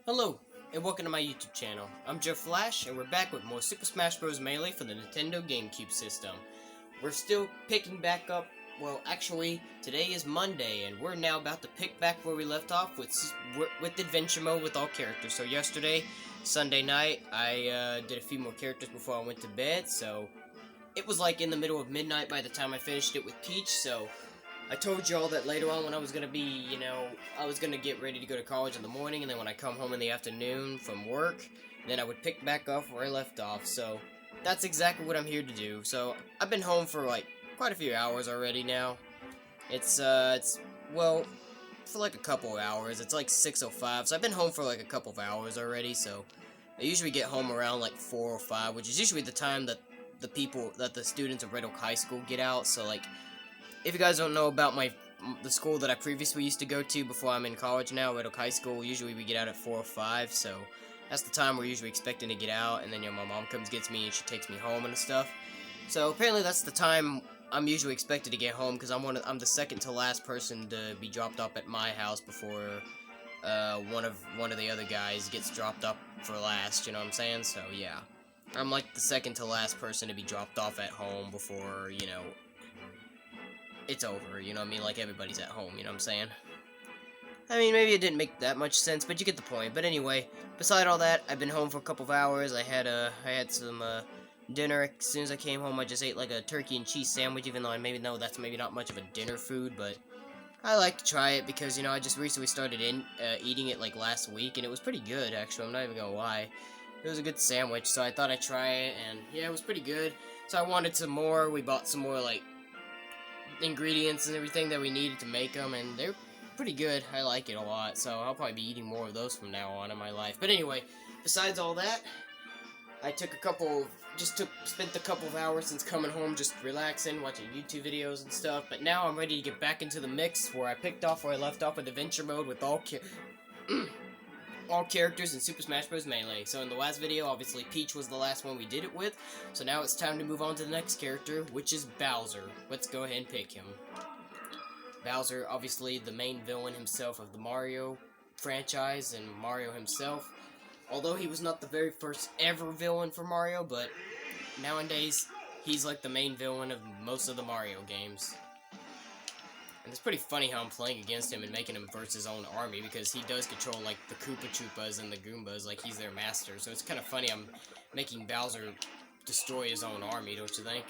Hello, and welcome to my YouTube channel. I'm Joe Flash, and we're back with more Super Smash Bros. Melee for the Nintendo GameCube system. We're still picking back up, well, actually, today is Monday, and we're now about to pick back where we left off with Adventure Mode with all characters. So yesterday, Sunday night, I did a few more characters before I went to bed, so it was like in the middle of midnight by the time I finished it with Peach, so I told y'all that later on when I was going to be, I was going to get ready to go to college in the morning, and then when I come home in the afternoon from work, then I would pick back up where I left off, so that's exactly what I'm here to do. So, I've been home for, like, quite a few hours already now. Well, for like a couple of hours. It's like 6:05, so I've been home for like a couple of hours already, so I usually get home around like 4 or 5, which is usually the time that the students of Red Oak High School get out, so like, if you guys don't know about the school that I previously used to go to before I'm in college now, Red Oak High School, usually we get out at 4 or 5, so that's the time we're usually expecting to get out, and then, my mom comes gets me and she takes me home and stuff. So apparently that's the time I'm usually expected to get home, because I'm the second to last person to be dropped off at my house before one of the other guys gets dropped up for last, you know what I'm saying? So yeah, I'm like the second to last person to be dropped off at home before, it's over, you know what I mean? Like, everybody's at home, you know what I'm saying? I mean, maybe it didn't make that much sense, but you get the point. But anyway, beside all that, I've been home for a couple of hours. I had some dinner as soon as I came home. I just ate like a turkey and cheese sandwich, even though I maybe know that's maybe not much of a dinner food, but I like to try it because, I just recently started eating it like last week, and it was pretty good, actually. I'm not even gonna lie. It was a good sandwich, so I thought I'd try it, and yeah, it was pretty good. So I wanted some more. We bought some more, like, ingredients and everything that we needed to make them, and they're pretty good. I like it a lot, so I'll probably be eating more of those from now on in my life. But anyway, besides all that, I spent a couple of hours since coming home just relaxing, watching YouTube videos and stuff, but now I'm ready to get back into the mix where I picked off where I left off with Adventure Mode with all characters in Super Smash Bros. Melee. So in the last video, obviously Peach was the last one we did it with, so now it's time to move on to the next character, which is Bowser. Let's go ahead and pick him. Bowser, obviously the main villain himself of the Mario franchise, and Mario himself. Although he was not the very first ever villain for Mario, but nowadays, he's like the main villain of most of the Mario games. And it's pretty funny how I'm playing against him and making him versus his own army, because he does control, like, the Koopa Troopas and the Goombas, like, he's their master. So it's kind of funny I'm making Bowser destroy his own army, don't you think?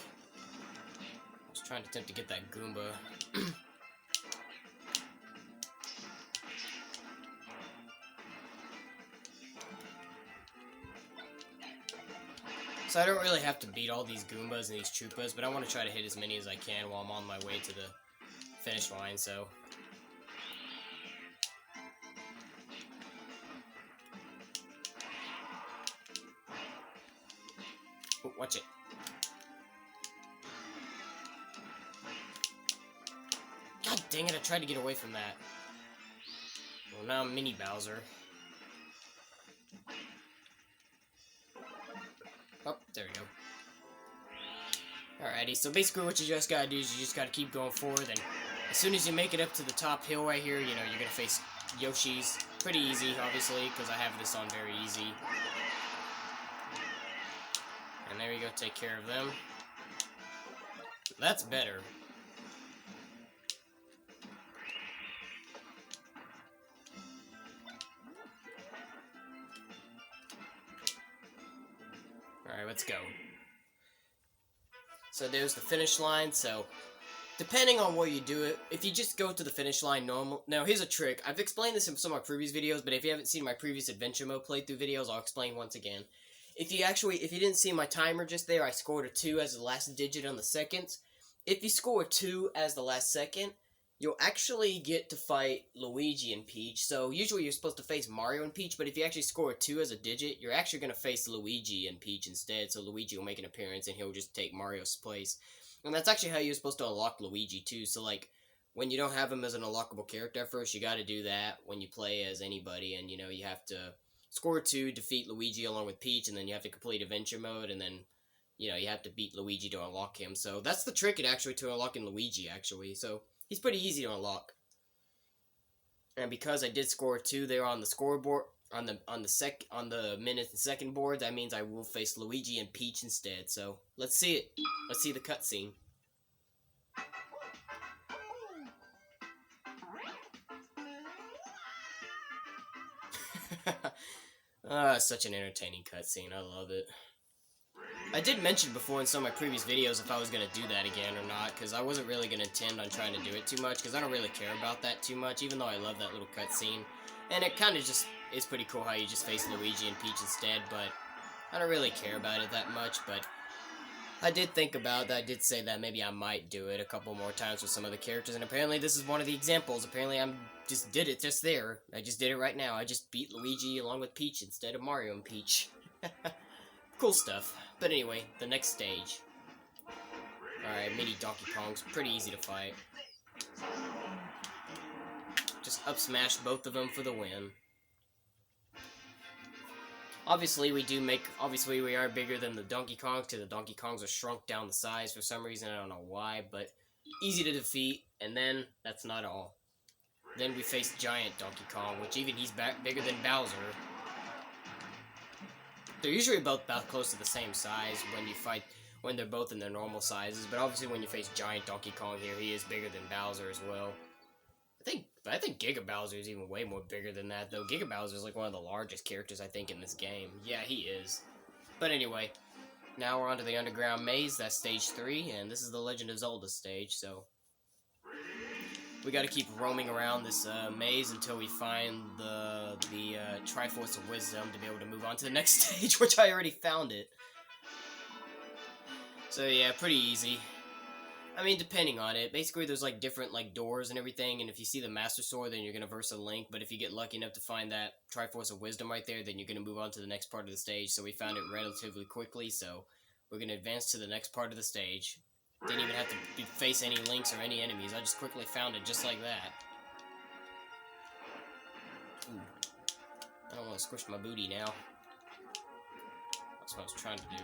I was trying to attempt to get that Goomba. So I don't really have to beat all these Goombas and these Troopas, but I want to try to hit as many as I can while I'm on my way to the finish line, so oh, watch it. God dang it, I tried to get away from that. Well, now I'm Mini Bowser. Oh, there we go. Alrighty, so basically what you just gotta do is you just gotta keep going forward, and as soon as you make it up to the top hill right here, you're gonna face Yoshi's. Pretty easy, obviously, because I have this on very easy. And there you go, take care of them. That's better. Alright, let's go. So there's the finish line, so depending on where you do it, if you just go to the finish line normal... Now, here's a trick. I've explained this in some of my previous videos, but if you haven't seen my previous Adventure Mode playthrough videos, I'll explain once again. If you didn't see my timer just there, I scored a 2 as the last digit on the seconds. If you score a 2 as the last second, you'll actually get to fight Luigi and Peach. So usually you're supposed to face Mario and Peach, but if you actually score a 2 as a digit, you're actually going to face Luigi and Peach instead. So Luigi will make an appearance and he'll just take Mario's place. And that's actually how you're supposed to unlock Luigi too. So like, when you don't have him as an unlockable character at first, you got to do that when you play as anybody. And you have to score 2, defeat Luigi along with Peach, and then you have to complete Adventure Mode, and then you have to beat Luigi to unlock him. So that's the trick to unlocking Luigi, actually. So he's pretty easy to unlock. And because I did score 2 there on the scoreboard, On the minute and second board, that means I will face Luigi and Peach instead. So let's see it. Let's see the cutscene. Such an entertaining cutscene. I love it. I did mention before in some of my previous videos if I was going to do that again or not, because I wasn't really going to intend on trying to do it too much, because I don't really care about that too much, even though I love that little cutscene. And it kind of just is pretty cool how you just face Luigi and Peach instead, but I don't really care about it that much, but I did think about that. I did say that maybe I might do it a couple more times with some other characters, and apparently this is one of the examples. Apparently I just did it just there. I just did it right now. I just beat Luigi along with Peach instead of Mario and Peach. Cool stuff. But anyway, the next stage. Alright, mini Donkey Kong's pretty easy to fight. Just up smash both of them for the win. Obviously, we are bigger than the Donkey Kongs, because the Donkey Kongs are shrunk down the size for some reason, I don't know why, but easy to defeat, and then, that's not all. Then we face Giant Donkey Kong, which even he's bigger than Bowser. They're usually both about close to the same size when they're both in their normal sizes, but obviously when you face Giant Donkey Kong here, he is bigger than Bowser as well. I think Giga Bowser is even way more bigger than that, though. Giga Bowser is like one of the largest characters, I think, in this game. Yeah, he is. But anyway, now we're onto the underground maze. That's stage 3, and this is the Legend of Zelda stage, so we gotta keep roaming around this maze until we find the Triforce of Wisdom to be able to move on to the next stage, which I already found it. So yeah, pretty easy. I mean, depending on it. Basically, there's like different like doors and everything, and if you see the Master Sword, then you're gonna verse a Link. But if you get lucky enough to find that Triforce of Wisdom right there, then you're gonna move on to the next part of the stage. So we found it relatively quickly, so we're gonna advance to the next part of the stage. Didn't even have to face any Links or any enemies. I just quickly found it just like that. Ooh. I don't want to squish my booty now. That's what I was trying to do.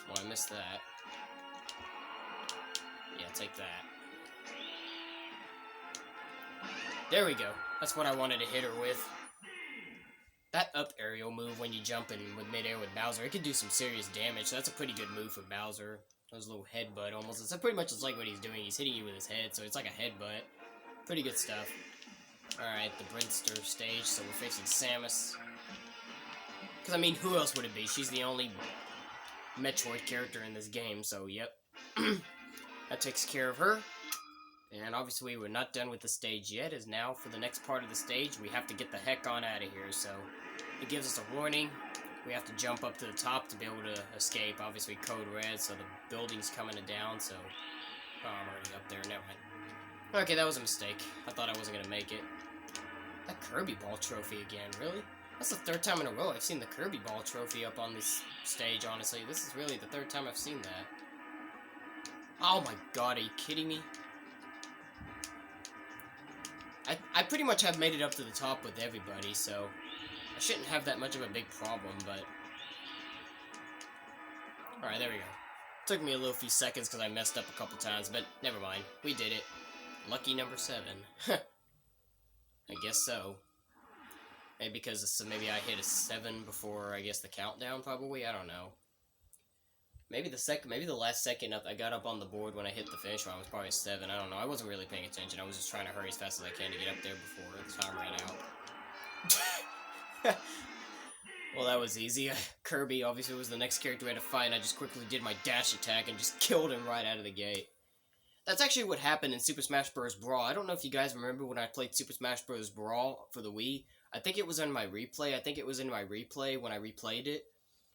Well, I missed that. Yeah, take that. There we go. That's what I wanted to hit her with. That up aerial move when you jump in with midair with Bowser, it can do some serious damage. So that's a pretty good move for Bowser. Those little headbutt almost. It's pretty much just like what he's doing. He's hitting you with his head, so it's like a headbutt. Pretty good stuff. Alright, the Princeton Stage, so we're facing Samus. Because, I mean, who else would it be? She's the only Metroid character in this game, so yep. That takes care of her. And obviously we're not done with the stage yet, as now for the next part of the stage we have to get the heck on out of here, so it gives us a warning. We have to jump up to the top to be able to escape. Obviously code red, so the building's coming down, so... Oh, I'm already up there, never mind. Okay, that was a mistake. I thought I wasn't gonna make it. That Kirby Ball trophy again, really? That's the third time in a row I've seen the Kirby Ball trophy up on this stage, honestly. This is really the third time I've seen that. Oh my god, are you kidding me? I pretty much have made it up to the top with everybody, so I shouldn't have that much of a big problem, but... Alright, there we go. Took me a little few seconds because I messed up a couple times, but never mind. We did it. Lucky number 7. I guess so. Maybe because maybe I hit a 7 before, I guess, the countdown, probably? I don't know. Maybe the last second I got up on the board when I hit the finish line was probably a 7. I don't know. I wasn't really paying attention. I was just trying to hurry as fast as I can to get up there before the time ran out. Well, that was easy. Kirby, obviously, was the next character we had to fight, and I just quickly did my dash attack and just killed him right out of the gate. That's actually what happened in Super Smash Bros. Brawl. I don't know if you guys remember when I played Super Smash Bros. Brawl for the Wii. I think it was in my replay. When I replayed it.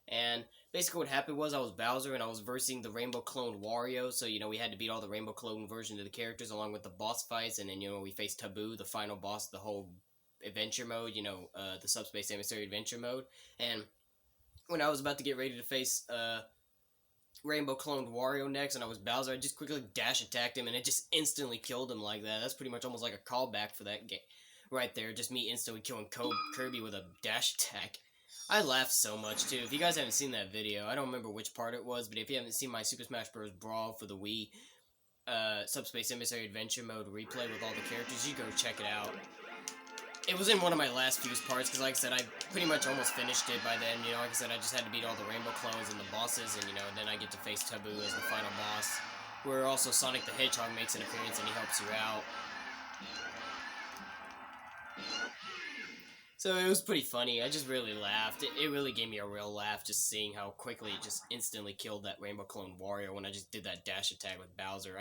And basically what happened was I was Bowser and I was versing the Rainbow Clone Wario. So, you know, we had to beat all the Rainbow Clone versions of the characters along with the boss fights. And then, you know, we faced Taboo, the final boss, the whole adventure mode, you know, the Subspace Emissary adventure mode. And when I was about to get ready to face Rainbow Clone Wario next and I was Bowser, I just quickly dash attacked him and it just instantly killed him like that. That's pretty much almost like a callback for that game right there. Just me instantly killing Kirby with a dash attack. I laughed so much too. If you guys haven't seen that video, I don't remember which part it was, but if you haven't seen my Super Smash Bros. Brawl for the Wii, Subspace Emissary Adventure Mode replay with all the characters, you go check it out. It was in one of my last few parts, because like I said, I pretty much almost finished it by then, you know, like I said, I just had to beat all the Rainbow clones and the bosses, and, you know, then I get to face Taboo as the final boss, where also Sonic the Hedgehog makes an appearance and he helps you out. So it was pretty funny. I just really laughed. It really gave me a real laugh just seeing how quickly it just instantly killed that Rainbow Clone Warrior when I just did that dash attack with Bowser.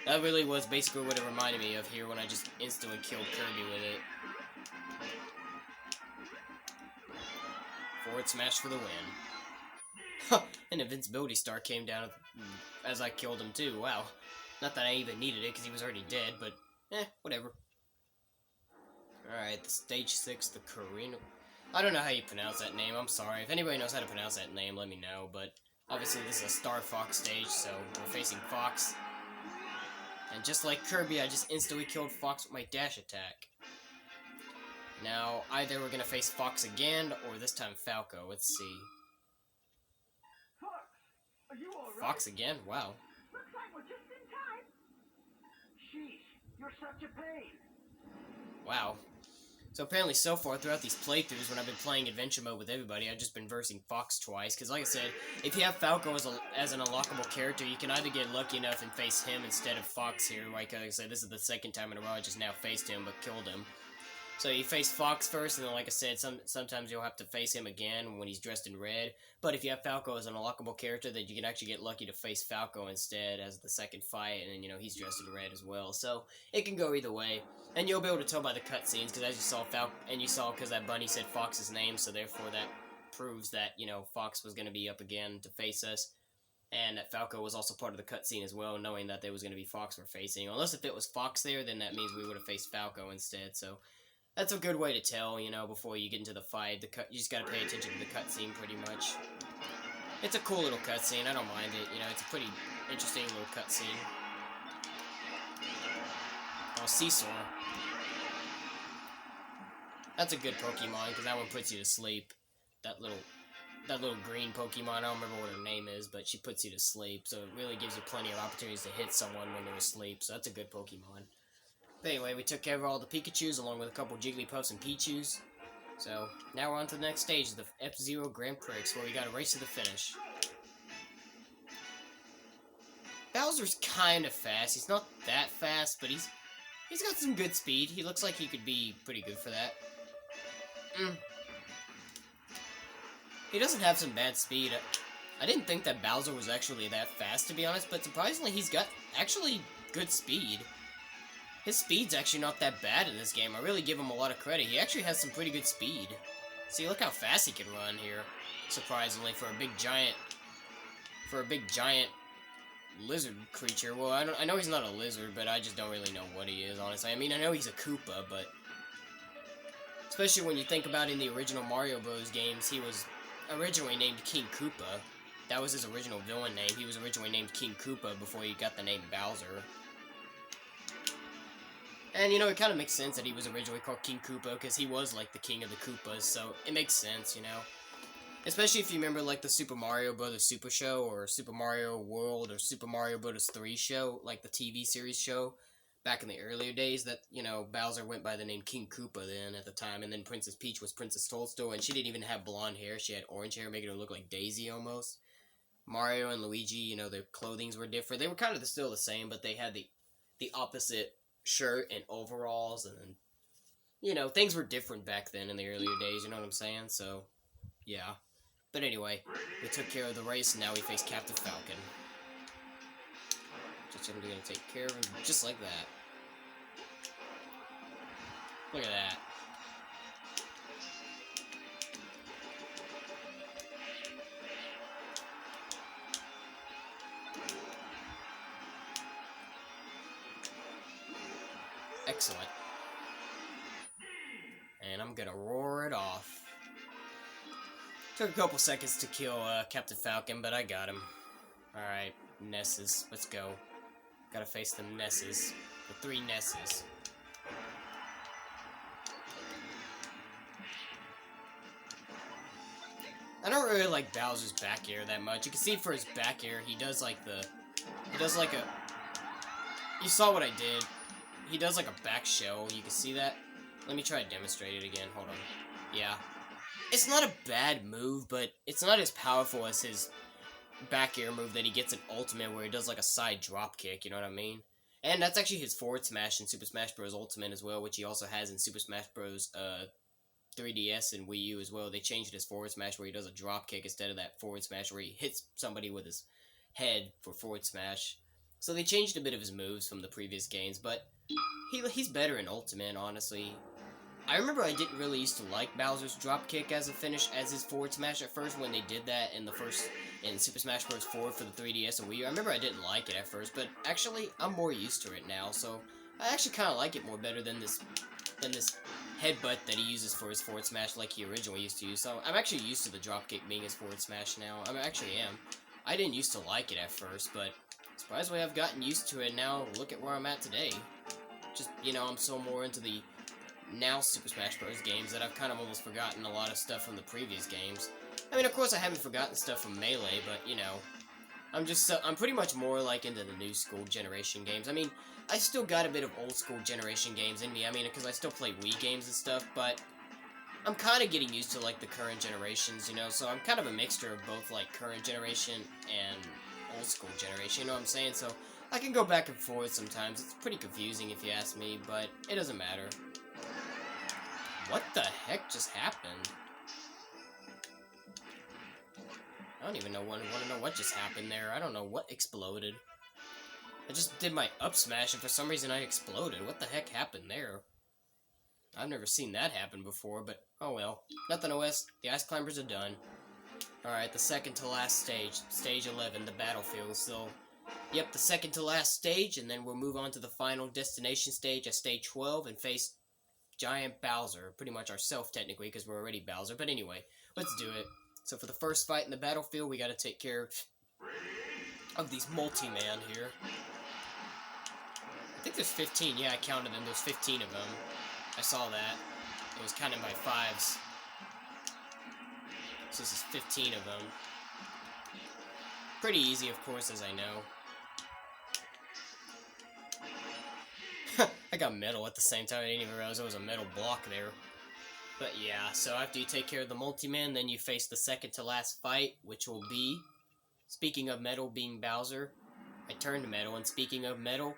That really was basically what it reminded me of here when I just instantly killed Kirby with it. Forward smash for the win. An invincibility star came down as I killed him too. Wow. Not that I even needed it because he was already dead, but whatever. Alright, the stage 6, the Korean... I don't know how you pronounce that name, I'm sorry. If anybody knows how to pronounce that name, let me know, but obviously this is a Star Fox stage, so we're facing Fox. And just like Kirby, I just instantly killed Fox with my dash attack. Now, either we're gonna face Fox again, or this time Falco. Let's see. Fox, are you all right? Fox again? Wow. Looks like we're just in time. Sheesh, you're such a pain. Wow. So apparently so far throughout these playthroughs, when I've been playing Adventure Mode with everybody, I've just been versing Fox twice. Because like I said, if you have Falco as an unlockable character, you can either get lucky enough and face him instead of Fox here. Like I said, this is the second time in a row I just now faced him, but killed him. So you face Fox first, and then like I said, sometimes you'll have to face him again when he's dressed in red. But if you have Falco as an unlockable character, then you can actually get lucky to face Falco instead as the second fight, and then, you know, he's dressed in red as well. So it can go either way. And you'll be able to tell by the cutscenes, because as you saw, because that bunny said Fox's name, so therefore that proves that, you know, Fox was going to be up again to face us. And that Falco was also part of the cutscene as well, knowing that there was going to be Fox we're facing. Unless if it was Fox there, then that means we would have faced Falco instead, so... That's a good way to tell, you know, before you get into the fight. You just gotta pay attention to the cutscene, pretty much. It's a cool little cutscene, I don't mind it, you know, it's a pretty interesting little cutscene. Oh, Seesaw. That's a good Pokemon, because that one puts you to sleep. That little green Pokemon, I don't remember what her name is, but she puts you to sleep, so it really gives you plenty of opportunities to hit someone when they're asleep, so that's a good Pokemon. But anyway, we took care of all the Pikachus along with a couple Jigglypuffs and Pichus. So, now we're on to the next stage, the F-Zero Grand Prix, where we got a race to the finish. Bowser's kind of fast. He's not that fast, but he's got some good speed. He looks like he could be pretty good for that. He doesn't have some bad speed. I didn't think that Bowser was actually that fast, to be honest, but surprisingly, he's got actually good speed. His speed's actually not that bad in this game. I really give him a lot of credit. He actually has some pretty good speed. See, look how fast he can run here. Surprisingly, for a big giant lizard creature. Well, I know he's not a lizard, but I just don't really know what he is, honestly. I mean, I know he's a Koopa, but especially when you think about in the original Mario Bros. Games, he was originally named King Koopa. That was his original villain name. He was originally named King Koopa before he got the name Bowser. And, you know, it kind of makes sense that he was originally called King Koopa, because he was, like, the king of the Koopas, so it makes sense, you know? Especially if you remember, like, the Super Mario Bros. Super Show, or Super Mario World, or Super Mario Bros. 3 show, like the TV series show, back in the earlier days, that, you know, Bowser went by the name King Koopa then, at the time, and then Princess Peach was Princess Toadstool, and she didn't even have blonde hair, she had orange hair, making her look like Daisy, almost. Mario and Luigi, you know, their clothings were different. They were kind of still the same, but they had the opposite shirt and overalls, and you know, things were different back then in the earlier days, you know what I'm saying? So, yeah. But anyway, we took care of the race, and now we face Captain Falcon. Just gonna take care of him just like that. Look at that. Excellent. And I'm gonna roar it off. Took a couple seconds to kill Captain Falcon, but I got him. Alright, Nesses. Let's go. Gotta face them Nesses. The 3 Nesses. I don't really like Bowser's back air that much. You can see for his back air, he does like a... You saw what I did. He does like a back shell. You can see that. Let me try to demonstrate it again. Hold on. Yeah. It's not a bad move, but it's not as powerful as his back air move that he gets in Ultimate, where he does like a side drop kick, you know what I mean? And that's actually his forward smash in Super Smash Bros. Ultimate as well, which he also has in Super Smash Bros. 3DS and Wii U as well. They changed his forward smash where he does a drop kick instead of that forward smash where he hits somebody with his head for forward smash. So they changed a bit of his moves from the previous games, but he's better in Ultimate, honestly. I remember I didn't really used to like Bowser's drop kick as a finish as his forward smash at first when they did that in Super Smash Bros. 4 for the 3DS and Wii U. I remember I didn't like it at first, but actually I'm more used to it now, so I actually kind of like it more better than this headbutt that he uses for his forward smash like he originally used to use. So I'm actually used to the dropkick being his forward smash now. I actually am. I didn't used to like it at first, but surprisingly I've gotten used to it now. Look at where I'm at today. Just, you know, I'm so more into the now Super Smash Bros. Games that I've kind of almost forgotten a lot of stuff from the previous games. I mean, of course I haven't forgotten stuff from Melee, but, you know, I'm pretty much more, like, into the new school generation games. I mean, I still got a bit of old school generation games in me, I mean, because I still play Wii games and stuff, but I'm kind of getting used to, like, the current generations, you know, so I'm kind of a mixture of both, like, current generation and old school generation, you know what I'm saying? So I can go back and forth sometimes. It's pretty confusing if you ask me, but it doesn't matter. What the heck just happened? I don't even want to know what just happened there. I don't know what exploded. I just did my up smash and for some reason I exploded. What the heck happened there? I've never seen that happen before, but oh well. Nothing OS. The ice climbers are done. Alright, the second to last stage. Stage 11, the battlefield. So, yep, the second to last stage, and then we'll move on to the final destination stage at stage 12 and face Giant Bowser. Pretty much ourself, technically, because we're already Bowser. But anyway, let's do it. So for the first fight in the battlefield, we gotta take care of these multi-man here. I think there's 15. Yeah, I counted them. There's 15 of them. I saw that. It was counted by fives. So this is 15 of them. Pretty easy, of course, as I know. I got metal at the same time. I didn't even realize there was a metal block there. But yeah, so after you take care of the multi-man, then you face the second to last fight, which will be, speaking of metal being Bowser, I turned metal, and speaking of metal,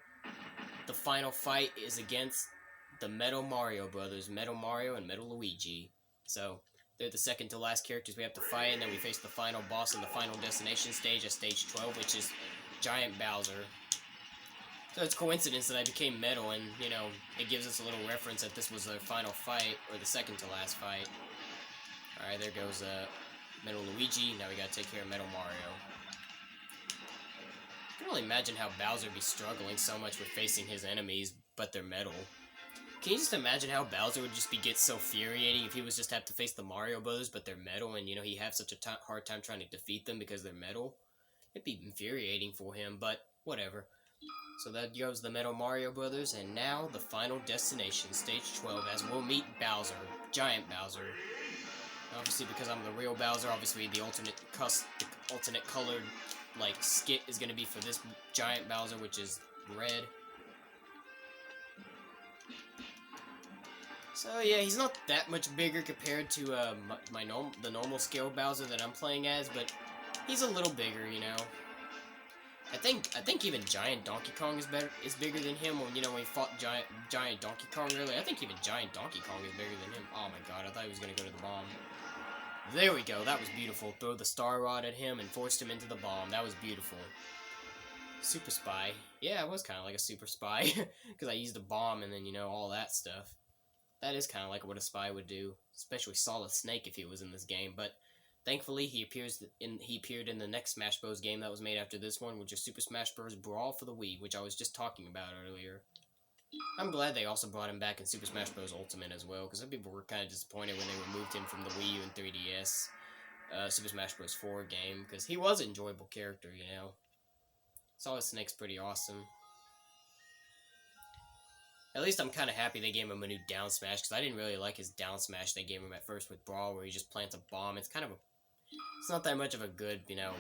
the final fight is against the Metal Mario brothers, Metal Mario and Metal Luigi. So, they're the second to last characters we have to fight, and then we face the final boss in the final destination stage at stage 12, which is Giant Bowser. So it's coincidence that I became Metal, and, you know, it gives us a little reference that this was the final fight, or the second to last fight. Alright, there goes Metal Luigi. Now we gotta take care of Metal Mario. I can only imagine how Bowser would be struggling so much with facing his enemies, but they're metal. Can you just imagine how Bowser would just get so infuriating if he was just have to face the Mario Brothers, but they're metal, and, you know, he have such a hard time trying to defeat them because they're metal? It'd be infuriating for him, but whatever. So that goes the Metal Mario Brothers, and now the final destination, stage 12, as we'll meet Bowser, Giant Bowser. Obviously, because I'm the real Bowser, obviously the alternate colored, like, skit is going to be for this Giant Bowser, which is red. So yeah, he's not that much bigger compared to the normal scale Bowser that I'm playing as, but he's a little bigger, you know. I think even Giant Donkey Kong is bigger than him. When, you know, when he fought Giant Donkey Kong earlier, I think even Giant Donkey Kong is bigger than him. Oh my god, I thought he was gonna go to the bomb. There we go. That was beautiful. Throw the Star Rod at him and forced him into the bomb. That was beautiful. Super Spy. Yeah, it was kind of like a Super Spy because I used a bomb and then, you know, all that stuff. That is kind of like what a spy would do, especially Solid Snake if he was in this game. But thankfully, he appeared in the next Smash Bros. Game that was made after this one, which is Super Smash Bros. Brawl for the Wii, which I was just talking about earlier. I'm glad they also brought him back in Super Smash Bros. Ultimate as well, because some people were kind of disappointed when they removed him from the Wii U and 3DS Super Smash Bros. 4 game, because he was an enjoyable character, you know. Solid Snake's pretty awesome. At least I'm kind of happy they gave him a new down smash, because I didn't really like his down smash they gave him at first with Brawl, where he just plants a bomb. It's kind of a... it's not that much of a good, you know,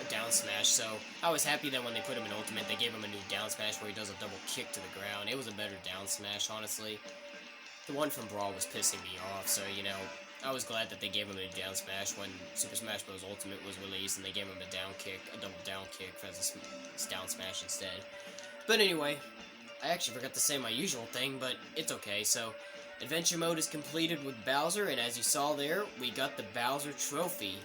a down smash. So I was happy that when they put him in Ultimate, they gave him a new down smash where he does a double kick to the ground. It was a better down smash, honestly. The one from Brawl was pissing me off, so, you know, I was glad that they gave him a down smash when Super Smash Bros. Ultimate was released, and they gave him a down kick, a double down kick as a down smash instead. But anyway, I actually forgot to say my usual thing, but it's okay. So, Adventure Mode is completed with Bowser, and as you saw there, we got the Bowser Trophy.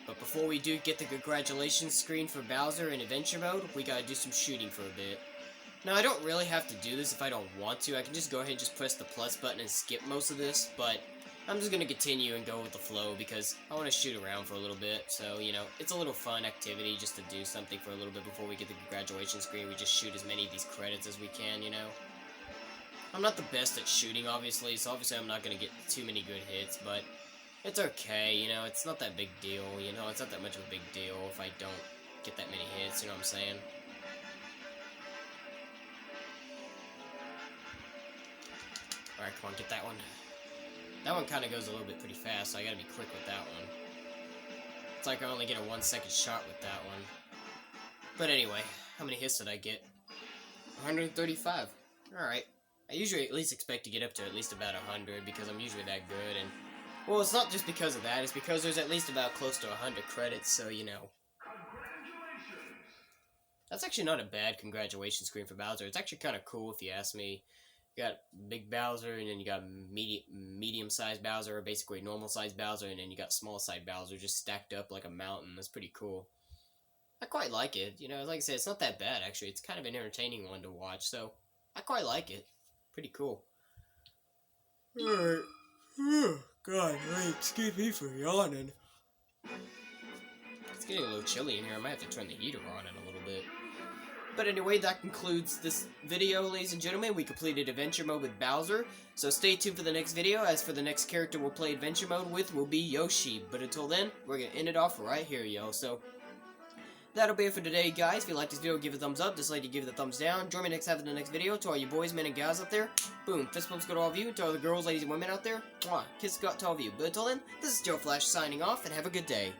But before we do get the congratulations screen for Bowser in Adventure Mode, we gotta do some shooting for a bit. Now, I don't really have to do this if I don't want to. I can just go ahead and just press the plus button and skip most of this, but I'm just going to continue and go with the flow because I want to shoot around for a little bit. So, you know, it's a little fun activity just to do something for a little bit before we get the congratulations screen. We just shoot as many of these credits as we can, you know. I'm not the best at shooting, obviously, so obviously I'm not going to get too many good hits, but it's okay, you know. It's not that big deal, you know. It's not that much of a big deal if I don't get that many hits, you know what I'm saying? Alright, come on, get that one. That one kind of goes a little bit pretty fast, so I gotta be quick with that one. It's like I only get a 1 second shot with that one. But anyway, how many hits did I get? 135. Alright. I usually at least expect to get up to at least about 100 because I'm usually that good, and... Well, it's not just because of that, it's because there's at least about close to 100 credits, so, you know. That's actually not a bad congratulations screen for Bowser. It's actually kind of cool if you ask me. You got big Bowser, and then you got medium-sized Bowser, or basically normal-sized Bowser, and then you got small-sized Bowser just stacked up like a mountain. That's pretty cool. I quite like it. You know, like I said, it's not that bad, actually. It's kind of an entertaining one to watch, so I quite like it. Pretty cool. Alright. Oh, God, excuse me for yawning. It's getting a little chilly in here. I might have to turn the heater on in a little bit. But anyway, that concludes this video, ladies and gentlemen. We completed Adventure Mode with Bowser, so stay tuned for the next video. As for the next character we'll play Adventure Mode with will be Yoshi. But until then, we're going to end it off right here, yo. So, that'll be it for today, guys. If you like this video, give it a thumbs up. Dislike it, give it a thumbs down. Join me next time for the next video. To all you boys, men, and gals out there, boom, fist bumps go to all of you. To all the girls, ladies, and women out there, mwah, kiss go out to all of you. But until then, this is Joe Flash signing off, and have a good day.